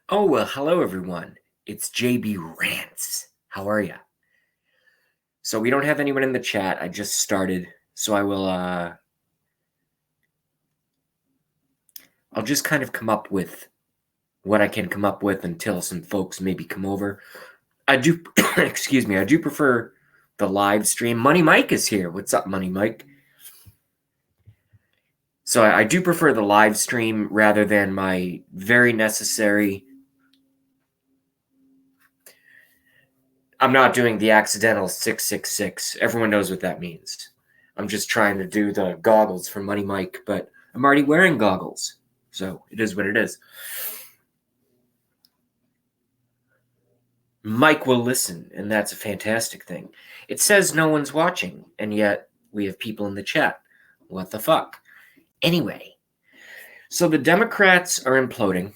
Oh, well, hello everyone. It's JB Rants. How are ya? So we don't have anyone in the chat. I just started, so I'll just kind of come up with what I can come up with until some folks maybe come over. I do excuse me, I do prefer the live stream. Money Mike is here. What's up, Money Mike? So I do prefer the live stream rather than my very necessary. I'm not doing the accidental 666. Everyone knows what that means. I'm just trying to do the goggles for Money Mike, but I'm already wearing goggles. So it is what it is. Mike will listen, and that's a fantastic thing. It says no one's watching, and yet we have people in the chat. What the fuck? Anyway, so the Democrats are imploding.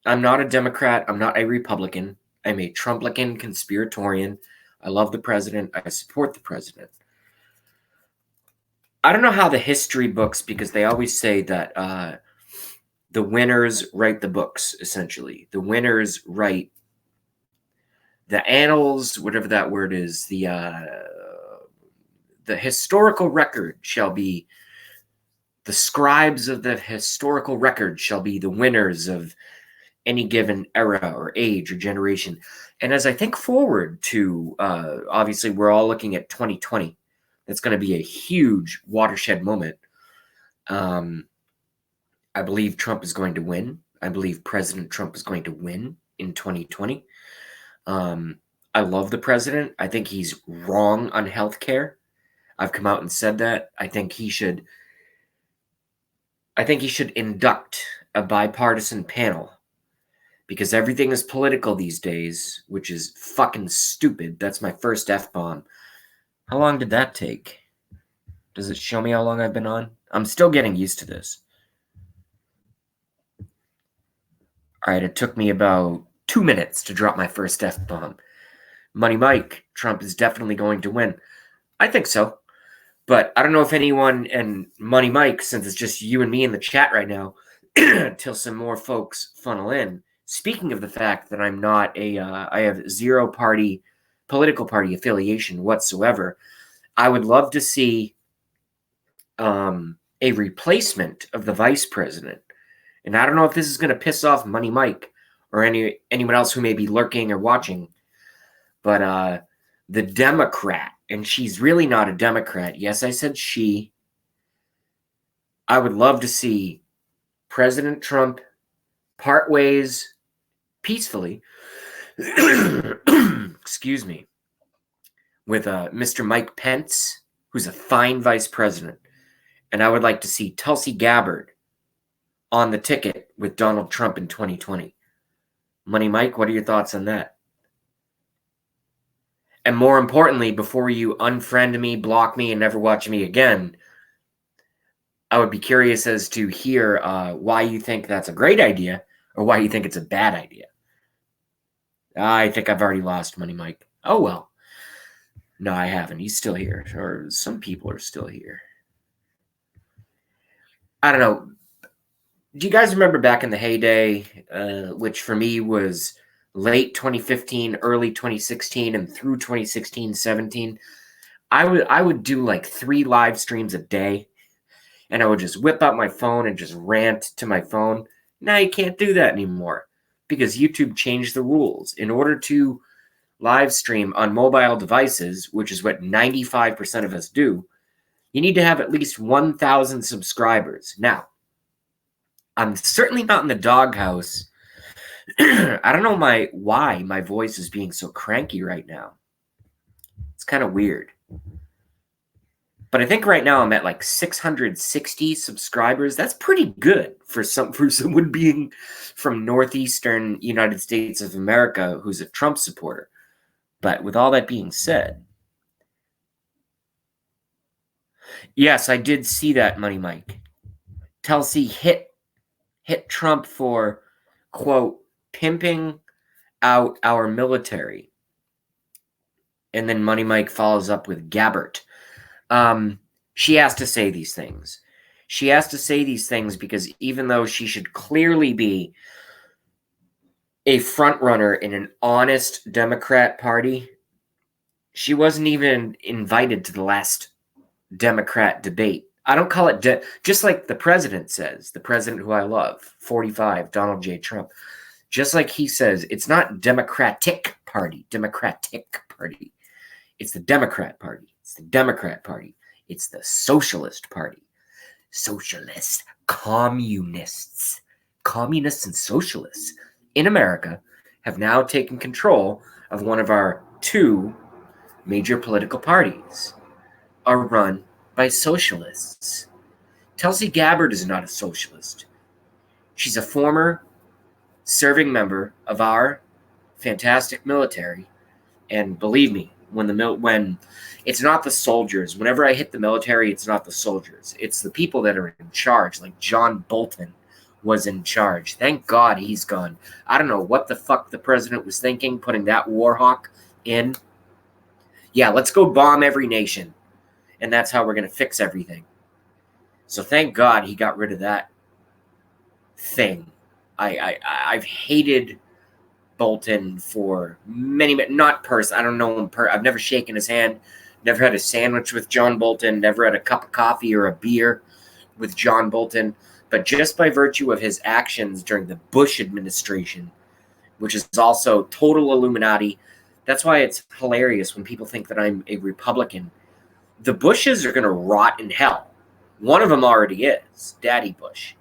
I'm not a Democrat. I'm not a Republican. I'm a Trumplican conspiratorian. I love the president. I support the president. I don't know how the history books, because they always say that the winners write the books, essentially. The winners write the annals, whatever that word is. The historical record shall be, the scribes of the historical record shall be the winners of any given era or age or generation. And as I think forward to, obviously, we're all looking at 2020. That's going to be a huge watershed moment. I believe Trump is going to win. I believe President Trump is going to win in 2020. I love the president. I think he's wrong on healthcare. I've come out and said that. I think he should induct a bipartisan panel, because everything is political these days, which is fucking stupid. That's my first F-bomb. How long did that take? Does it show me how long I've been on? I'm still getting used to this. All right, it took me about 2 minutes to drop my first F-bomb. Money Mike, Trump is definitely going to win. I think so. But I don't know if anyone, and Money Mike, since it's just you and me in the chat right now, till some more folks funnel in. Speaking of the fact that I'm not I have zero political party affiliation whatsoever, I would love to see a replacement of the vice president. And I don't know if this is going to piss off Money Mike or anyone else who may be lurking or watching, but the Democrat, and she's really not a Democrat. Yes, I said she. I would love to see President Trump part ways peacefully, excuse me, with Mr. Mike Pence, who's a fine vice president. And I would like to see Tulsi Gabbard on the ticket with Donald Trump in 2020. Money Mike, what are your thoughts on that? And more importantly, before you unfriend me, block me, and never watch me again, I would be curious as to hear why you think that's a great idea or why you think it's a bad idea. I think I've already lost Money Mike. Oh, well. No, I haven't. He's still here. Or some people are still here. I don't know. Do you guys remember back in the heyday, which for me was late 2015, early 2016, and through 2016-17, I would do like 3 live streams a day, and I would just whip out my phone and just rant to my phone. Now you can't do that anymore because YouTube changed the rules. In order to live stream on mobile devices, which is what 95% of us do, you need to have at least 1,000 subscribers. Now, I'm certainly not in the doghouse. I don't know why my voice is being so cranky right now. It's kind of weird. But I think right now I'm at like 660 subscribers. That's pretty good for someone being from northeastern United States of America who's a Trump supporter. But with all that being said, yes, I did see that, Money Mike. Tulsi hit Trump for, quote, pimping out our military. And then Money Mike follows up with Gabbert. She has to say these things. She has to say these things because even though she should clearly be a front runner in an honest Democrat party. She wasn't even invited to the last Democrat debate. I don't call it just like the president says, the president who I love, 45, Donald J. Trump. Just like he says, it's not Democratic Party. It's the Democrat Party. It's the Democrat Party. It's the Socialist Party. Socialists, communists and socialists in America have now taken control of one of our two major political parties, are run by socialists. Tulsi Gabbard is not a socialist. She's a former serving member of our fantastic military, and believe me, when it's not the soldiers. Whenever I hit the military, it's not the soldiers. It's the people that are in charge, like John Bolton was in charge. Thank God he's gone. I don't know what the fuck the president was thinking, putting that war hawk in. Yeah, let's go bomb every nation, and that's how we're going to fix everything. So thank God he got rid of that thing. I've hated Bolton for many, not person. I don't know him. I've never shaken his hand, never had a sandwich with John Bolton, never had a cup of coffee or a beer with John Bolton. But just by virtue of his actions during the Bush administration, which is also total Illuminati, that's why it's hilarious when people think that I'm a Republican. The Bushes are going to rot in hell. One of them already is, Daddy Bush.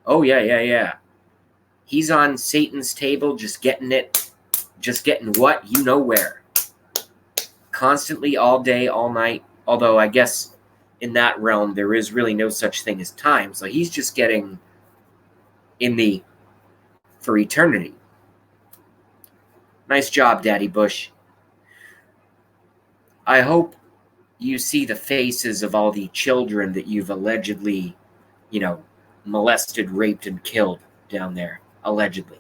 Oh, yeah. He's on Satan's table, just getting what? You know where. Constantly, all day, all night. Although, I guess in that realm, there is really no such thing as time. So he's just getting for eternity. Nice job, Daddy Bush. I hope you see the faces of all the children that you've allegedly, molested, raped, and killed down there. Allegedly.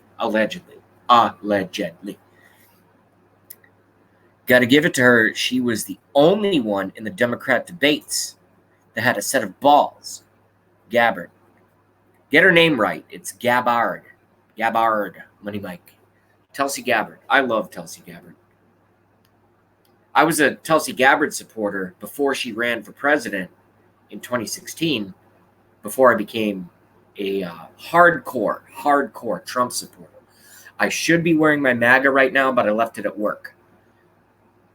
Got to give it to her. She was the only one in the Democrat debates that had a set of balls. Gabbard. Get her name right. It's Gabbard. Money Mike. Tulsi Gabbard. I love Tulsi Gabbard. I was a Tulsi Gabbard supporter before she ran for president in 2016, before I became a hardcore Trump supporter. I should be wearing my MAGA right now, but I left it at work.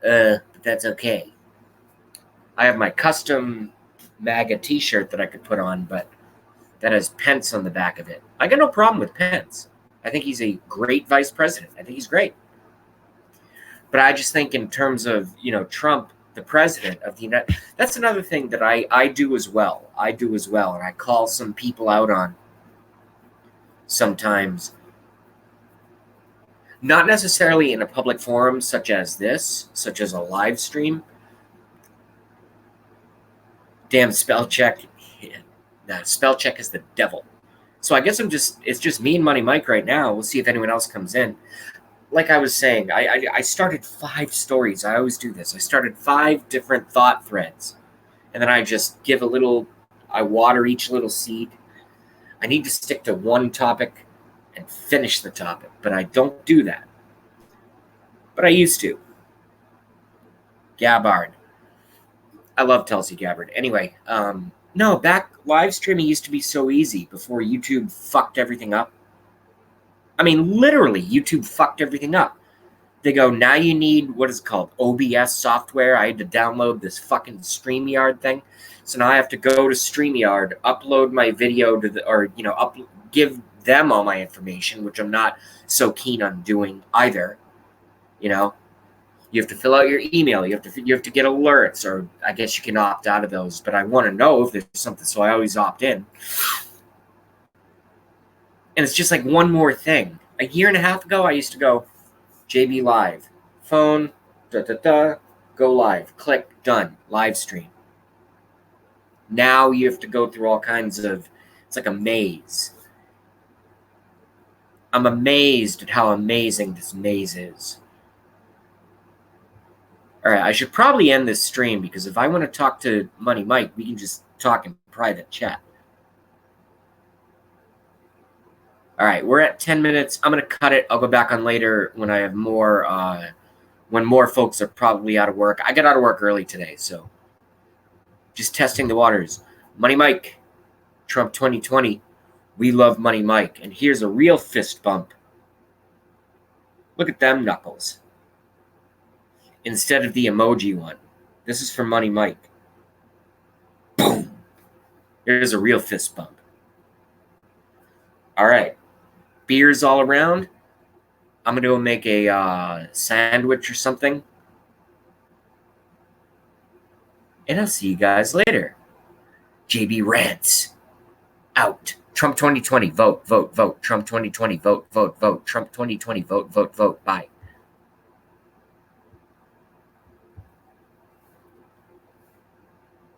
But that's okay. I have my custom MAGA t-shirt that I could put on, but that has Pence on the back of it. I got no problem with Pence. I think he's a great vice president. I think he's great. But I just think in terms of, Trump, the president of the United States, that's another thing that I do as well. And I call some people out on sometimes. Not necessarily in a public forum such as this, such as a live stream. Damn spell check. Nah, spell check is the devil. So I guess it's just me and Money Mike right now. We'll see if anyone else comes in. Like I was saying, I started 5 stories. I always do this. I started 5 different thought threads. And then I just I water each little seed. I need to stick to one topic and finish the topic. But I don't do that. But I used to. Gabbard. I love Tulsi Gabbard. Anyway, no, back live streaming used to be so easy before YouTube fucked everything up. I mean, literally, YouTube fucked everything up. They go, now you need, what is it called, OBS software. I had to download this fucking StreamYard thing. So now I have to go to StreamYard, upload my video to give them all my information, which I'm not so keen on doing either. You have to fill out your email. You have to get alerts, or I guess you can opt out of those. But I want to know if there's something, so I always opt in. And it's just like one more thing. A year and a half ago, I used to go, JB Live, phone, go live, click, done, live stream. Now you have to go through all kinds of, it's like a maze. I'm amazed at how amazing this maze is. All right, I should probably end this stream, because if I want to talk to Money Mike, we can just talk in private chat. All right, we're at 10 minutes. I'm going to cut it. I'll go back on later when I have more, when more folks are probably out of work. I got out of work early today, so just testing the waters. Money Mike, Trump 2020. We love Money Mike. And here's a real fist bump. Look at them knuckles. Instead of the emoji one. This is for Money Mike. Boom. There's a real fist bump. All right. Beers all around. I'm going to go make a sandwich or something. And I'll see you guys later. JB Rants. Out. Trump 2020. Vote, vote, vote. Trump 2020. Vote, vote, vote. Trump 2020. Vote, vote, vote. Bye.